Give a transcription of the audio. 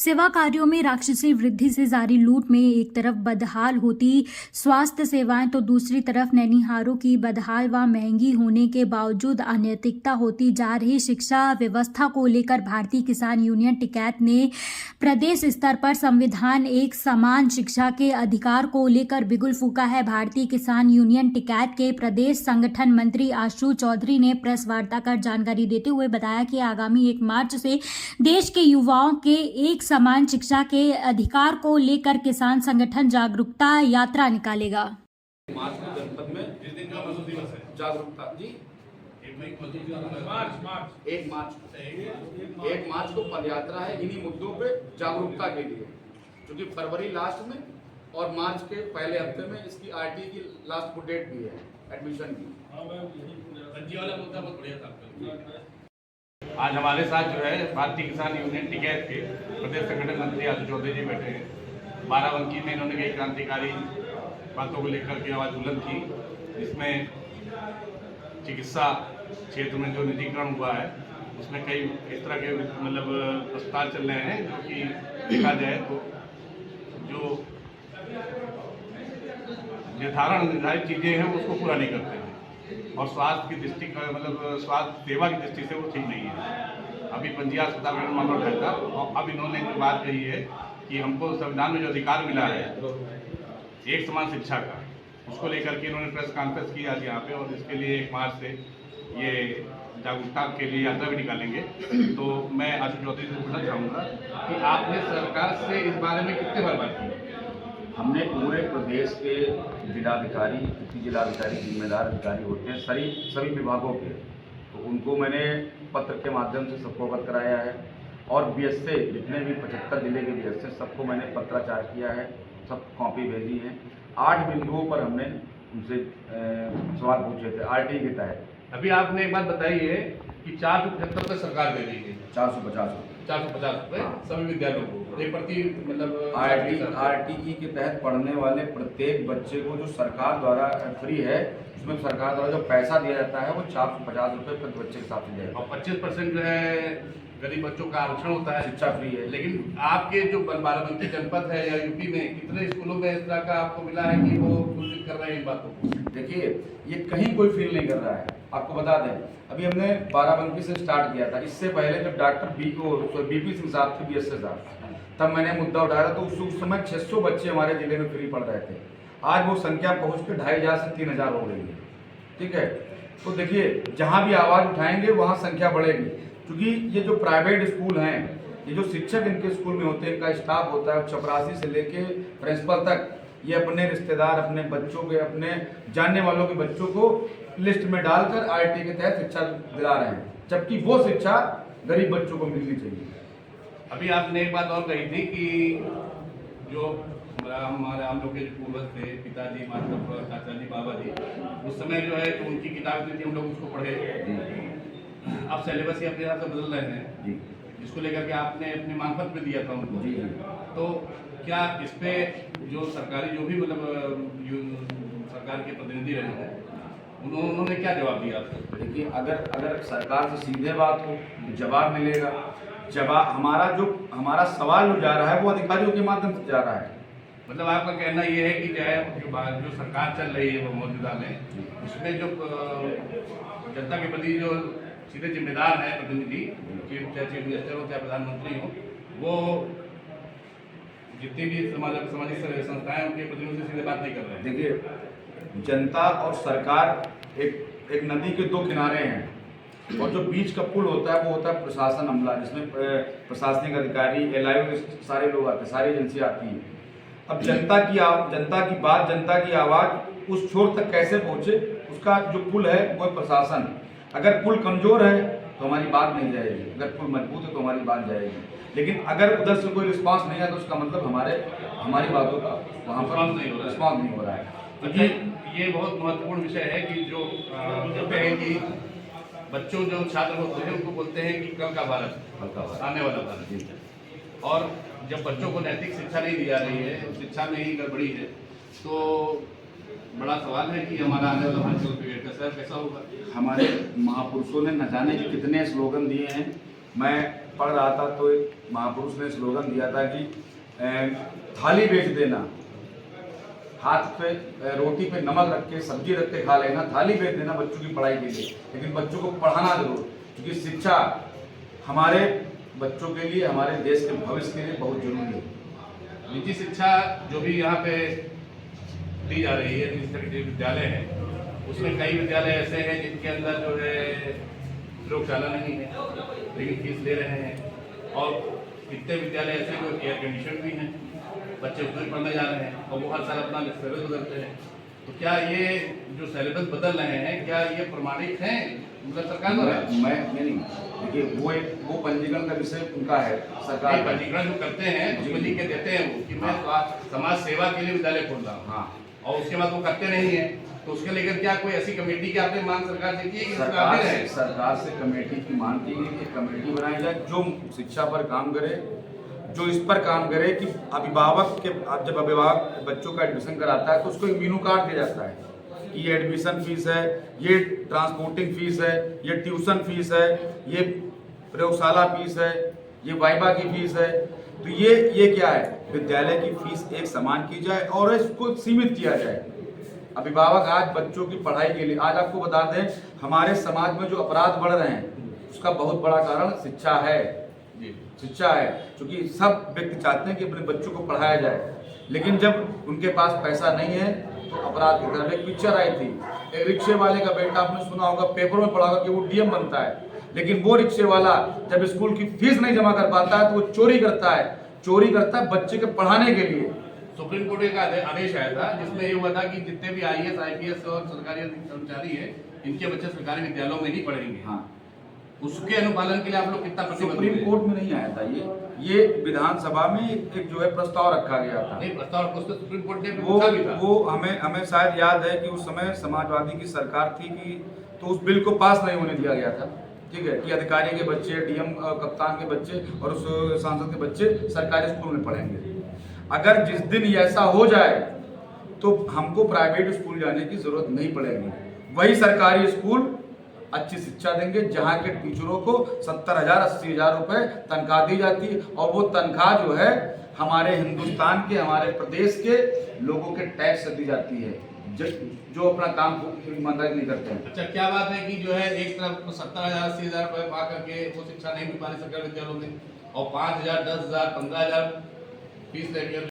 सेवा कार्यों में राक्षसी वृद्धि से जारी लूट में एक तरफ बदहाल होती स्वास्थ्य सेवाएं तो दूसरी तरफ नैनीहारों की बदहाल व महंगी होने के बावजूद अनैतिकता होती जा रही शिक्षा व्यवस्था को लेकर भारतीय किसान यूनियन टिकैत ने प्रदेश स्तर पर संविधान एक समान शिक्षा के अधिकार को लेकर बिगुल फूंका है। भारतीय किसान यूनियन टिकैत के प्रदेश संगठन मंत्री आशु चौधरी ने प्रेस वार्ता कर जानकारी देते हुए बताया कि आगामी 1 मार्च से देश के युवाओं के एक समान शिक्षा के अधिकार को लेकर किसान संगठन जागरूकता यात्रा निकालेगा। मार्च को जनपद में जिस दिन का मजदूर दिवस है जागरूकता जी 1 मार्च को पद यात्रा है इन्हीं मुद्दों पे जागरूकता के लिए, क्योंकि फरवरी लास्ट में और मार्च के पहले हफ्ते में इसकी आरटी की लास्ट को डेट भी है एडमिशन की। आज हमारे साथ जो है भारतीय किसान यूनियन टिकैत के प्रदेश संगठन मंत्री आशु चौधरी जी बैठे हैं। बाराबंकी में इन्होंने कई क्रांतिकारी बातों को लेकर के आवाज़ बुलंद की, जिसमें चिकित्सा क्षेत्र में जो निजीकरण हुआ है उसमें कई इस तरह के मतलब अस्पताल चल रहे हैं जो कि देखा जाए तो जो निर्धारित चीज़ें हैं उसको पूरा नहीं करते हैं और स्वास्थ्य की दृष्टि का मतलब स्वास्थ्य सेवा की दृष्टि से वो ठीक नहीं है। अभी पंजिया अस्पताल में मामला उठाया था और अब इन्होंने जो बात कही है कि हमको संविधान में जो अधिकार मिला है एक समान शिक्षा का, उसको लेकर के इन्होंने प्रेस कॉन्फ्रेंस की आज यहाँ पे, और इसके लिए 1 मार्च से ये जागरूकता के लिए यात्रा भी निकालेंगे। तो मैं आशु चौधरी से पूछना चाहूँगा कि आपने सरकार से इस बारे में कितने बार बात की? हमने पूरे प्रदेश के जिलाधिकारी, उप जिलाधिकारी, जिम्मेदार अधिकारी होते हैं सभी विभागों के, तो उनको मैंने पत्र के माध्यम से सबको अवगत कराया है और बीएसए जितने भी 75 जिले के बीएसए सबको मैंने पत्राचार किया है, सब कॉपी भेजी है। 8 बिंदुओं पर हमने उनसे सवाल पूछे थे आरटी के तहत। अभी आपने एक बात बताई है कि 475 तक सरकार दे रही है 450 रुपये सभी विद्यालयों को एक प्रति मतलब आरटीई के तहत पढ़ने वाले प्रत्येक बच्चे को जो सरकार द्वारा फ्री है, उसमें सरकार द्वारा जो पैसा दिया जाता है वो 450 रुपये प्रति बच्चे के साथ दिया जाता है और 25% जो है गरीब बच्चों का आरक्षण होता है, शिक्षा फ्री है। लेकिन आपके जो बाराबंकी जनपद है या यूपी में कितने स्कूलों में इस तरह का आपको मिला है कि वो सूचित कर रहे हैं इन बातों को? देखिए, ये कहीं कोई फील नहीं कर रहा है। आपको बता दें, अभी हमने बाराबंकी से स्टार्ट किया था। इससे पहले जब डॉक्टर बीपी सिंह साहब थे, बीएसए साहब, तब मैंने मुद्दा उठाया था, तो उस समय 600 बच्चे हमारे जिले में फ्री पढ़ रहे थे। आज वो संख्या पहुँच के 2500 से 3000 हो गई है। ठीक है, तो देखिए, जहाँ भी आवाज़ उठाएंगे वहाँ संख्या बढ़ेगी, क्योंकि ये जो प्राइवेट स्कूल हैं, ये जो शिक्षक इनके स्कूल में होते हैं, इनका स्टाफ होता है, चपरासी से लेके प्रिंसिपल तक, ये अपने रिश्तेदार, अपने बच्चों के, अपने जानने वालों के बच्चों को लिस्ट में डालकर आरटी के तहत शिक्षा दिला रहे हैं, जबकि वो शिक्षा गरीब बच्चों को मिलनी चाहिए। अभी आपने एक बात और कही थी कि जो हमारे हम लोग के जो पूर्वज थे, पिताजी, माता, चाचा जी, बाबा जी, उस समय जो है तो उनकी किताब थी, हम लोग उसको पढ़े। अब सिलेबस ही अपने हिसाब से बदल रहे हैं जी, जिसको लेकर के आपने अपने मानपत्र में दिया था उनको। जी, तो क्या इस पे जो सरकारी जो भी मतलब सरकार के प्रतिनिधि रहे हैं उन्होंने क्या जवाब दिया आपको? देखिए, अगर सरकार से सीधे बात हो तो जवाब मिलेगा। जवाब हमारा सवाल जो जा रहा है वो अधिकारियों के माध्यम से जा रहा है। मतलब आपका कहना ये है कि चाहे जो सरकार चल रही है वो मौजूदा में, उसमें जो जनता के प्रति जो सीधे जिम्मेदार है प्रतिनिधि, चाहे चीफ मिनिस्टर हो चाहे प्रधानमंत्री हो, वो जितनी भी सामाजिक संस्थाएं उनके प्रतिनिधियों से सीधे बात नहीं कर रहे हैं। देखिए, जनता और सरकार एक नदी के 2 किनारे हैं, और जो बीच का पुल होता है वो होता है प्रशासन अमला, जिसमें प्रशासनिक अधिकारी, एलआईओ, सारे लोग आते हैं, सारी एजेंसी आती हैं। अब जनता की बात, जनता की आवाज़ उस छोर तक कैसे पहुँचे, उसका जो पुल है वो प्रशासन। अगर पुल कमज़ोर है तो हमारी बात नहीं जाएगी, अगर पुल मजबूत है तो हमारी बात जाएगी। लेकिन अगर उधर से कोई रिस्पांस नहीं है तो उसका मतलब हमारी बातों का वहाँ पर रिस्पांस नहीं हो रहा है। क्योंकि ये बहुत महत्वपूर्ण विषय है कि जो कहते हैं कि बच्चों जो छात्र होते हैं उनको बोलते हैं कि कल का भारत, आने वाला भारत, और जब बच्चों को नैतिक शिक्षा नहीं दी जा रही है, शिक्षा में ही गड़बड़ी है, तो बड़ा सवाल है कि हमारा आने वाला भारत कैसा होगा। हमारे महापुरुषों ने न जाने के कितने स्लोगन दिए हैं। मैं पढ़ रहा था तो एक महापुरुष ने स्लोगन दिया था कि थाली बेच देना, हाथ पे रोटी पे नमक रख के सब्जी रख के खा लेना, थाली बेच देना बच्चों की पढ़ाई के लिए, लेकिन बच्चों को पढ़ाना जरूर, क्योंकि शिक्षा हमारे बच्चों के लिए, हमारे देश के भविष्य के लिए बहुत जरूरी है। निजी शिक्षा जो भी यहाँ पे दी जा रही है, जिस तरह के विद्यालय हैं, उसमें कई विद्यालय ऐसे हैं जिनके अंदर जो है प्रयोगशाला नहीं है लेकिन फीस ले रहे हैं, और कितने विद्यालय ऐसे जो एयर कंडीशन भी हैं, बच्चे उसमें पढ़ने जा रहे हैं और वो हर साल अपना सिलेबस बदलते हैं। तो क्या ये जो सिलेबस बदल रहे हैं, क्या ये प्रमाणित हैं मतलब सरकार द्वारा? मैं नहीं, देखिए वो पंजीकरण का विषय उनका है, सरकार पंजीकरण जो करते हैं उसमें लिख के देते हैं वो कि मैं समाज सेवा के लिए विद्यालय खोल रहा हूँ, हाँ, और उसके बाद वो करते नहीं है, तो उसके लेकर क्या कोई ऐसी कमेटी की आपने मांग सरकार से की है कि सरकार से कमेटी की मांग की गई कि कमेटी बनाई जाए जो शिक्षा पर काम करे, जो इस पर काम करे कि अभिभावक के, जब अभिभावक बच्चों का एडमिशन कराता है तो उसको एक मेनू कार्ड दिया जाता है कि ये एडमिशन फीस है, ये ट्रांसपोर्टिंग फीस है, ये ट्यूशन फीस है, ये प्रयोगशाला फीस है, ये वाइवा की फीस है। तो ये क्या है, विद्यालय की फीस एक समान की जाए और इसको सीमित किया जाए। अभिभावक आज बच्चों की पढ़ाई के लिए, आज आपको बता दें हमारे समाज में जो अपराध बढ़ रहे हैं उसका बहुत बड़ा कारण शिक्षा है, शिक्षा है, क्योंकि सब व्यक्ति चाहते हैं कि अपने बच्चों को पढ़ाया जाए, लेकिन जब उनके पास पैसा नहीं है तो अपराध की तरफ। एक पिक्चर आई थी, एक रिक्शे वाले का बेटा, आपने सुना होगा, पेपरों में पढ़ा होगा कि वो डीएम बनता है, लेकिन वो रिक्शे वाला जब स्कूल की फीस नहीं जमा कर पाता है तो वो चोरी करता है बच्चे के पढ़ाने के लिए। सुप्रीम कोर्ट का आदेश आया था जिसमें ये हुआ था कि जितने भी IAS, IPS और सरकारी कर्मचारी हैं इनके बच्चे सरकारी विद्यालयों में ही पढ़ेंगे। हाँ, उसके अनुपालन के लिए आप लोग कितना प्रतिबद्ध? सुप्रीम कोर्ट में नहीं आया था ये विधानसभा में एक जो है प्रस्ताव रखा गया था। नहीं, प्रस्ताव उसको सुप्रीम कोर्ट ने पूछा भी था। वो हमें शायद याद है कि उस समय समाजवादी की सरकार थी कि तो उस बिल को पास नहीं होने दिया गया था, ठीक है, कि अधिकारी के बच्चे, डीएम कप्तान के बच्चे और उस सांसद के बच्चे सरकारी स्कूल में पढ़ेंगे। अगर जिस दिन ऐसा हो जाए तो हमको प्राइवेट स्कूल जाने की जरूरत नहीं पड़ेगी, वही सरकारी स्कूल अच्छी शिक्षा देंगे जहाँ के टीचरों को 70,000 80,000 रुपए तनख्वाह दी जाती है, और वो तनख्वाह जो है हमारे हिंदुस्तान के, हमारे प्रदेश के लोगों के टैक्स से दी जाती है जो अपना काम ईमानदारी नहीं करते हैं। अच्छा, क्या बात है कि जो है एक तरफ 70,000 80,000 रुपए पा करके वो शिक्षा नहीं मिल पा रही सरकारी विद्यालयों में, और 5,000 10,000 15,000 फीस लेकर